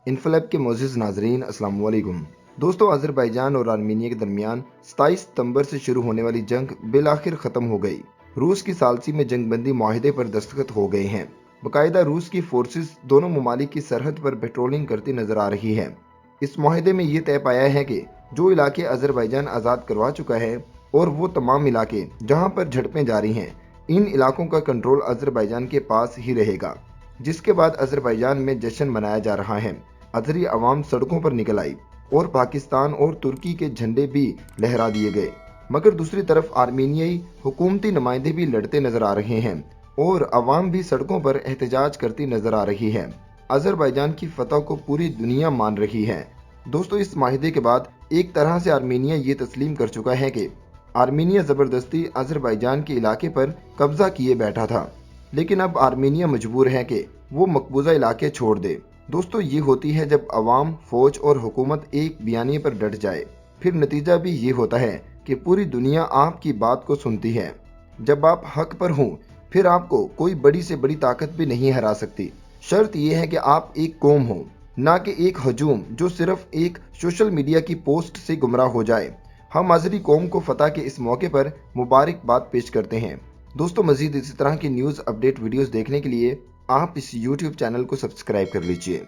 انفلیب کے معزز ناظرین السلام علیکم۔ دوستو، آذربائیجان اور آرمینیا کے درمیان 27 ستمبر سے شروع ہونے والی جنگ بالآخر ختم ہو گئی۔ روس کی ثالثی میں جنگ بندی معاہدے پر دستخط ہو گئے ہیں۔ باقاعدہ روس کی فورسز دونوں ممالک کی سرحد پر پیٹرولنگ کرتی نظر آ رہی ہے۔ اس معاہدے میں یہ طے پایا ہے کہ جو علاقے آذربائیجان آزاد کروا چکا ہے اور وہ تمام علاقے جہاں پر جھڑپیں جاری ہیں، ان علاقوں کا کنٹرول آذربائیجان کے پاس ہی رہے گا، جس کے بعد آذربائیجان میں جشن منایا جا رہا ہے۔ آذری عوام سڑکوں پر نکل آئی اور پاکستان اور ترکی کے جھنڈے بھی لہرا دیے گئے، مگر دوسری طرف آرمینیائی حکومتی نمائندے بھی لڑتے نظر آ رہے ہیں اور عوام بھی سڑکوں پر احتجاج کرتی نظر آ رہی ہے۔ آذربائیجان کی فتح کو پوری دنیا مان رہی ہے۔ دوستو، اس معاہدے کے بعد ایک طرح سے آرمینیا یہ تسلیم کر چکا ہے کہ آرمینیا زبردستی آذربائیجان کے علاقے پر قبضہ کیے بیٹھا تھا، لیکن اب آرمینیا مجبور ہے کہ وہ مقبوضہ علاقے چھوڑ دے۔ دوستو، یہ ہوتی ہے جب عوام، فوج اور حکومت ایک بیانیے پر ڈٹ جائے، پھر نتیجہ بھی یہ ہوتا ہے کہ پوری دنیا آپ کی بات کو سنتی ہے۔ جب آپ حق پر ہوں، پھر آپ کو کوئی بڑی سے بڑی طاقت بھی نہیں ہرا سکتی۔ شرط یہ ہے کہ آپ ایک قوم ہو، نہ کہ ایک ہجوم جو صرف ایک سوشل میڈیا کی پوسٹ سے گمراہ ہو جائے۔ ہم آذری قوم کو فتح کے اس موقع پر مبارکباد پیش کرتے ہیں۔ دوستو، مزید اسی طرح کی نیوز اپڈیٹ ویڈیوز دیکھنے کے لیے آپ اس یوٹیوب چینل کو سبسکرائب کر لیجئے۔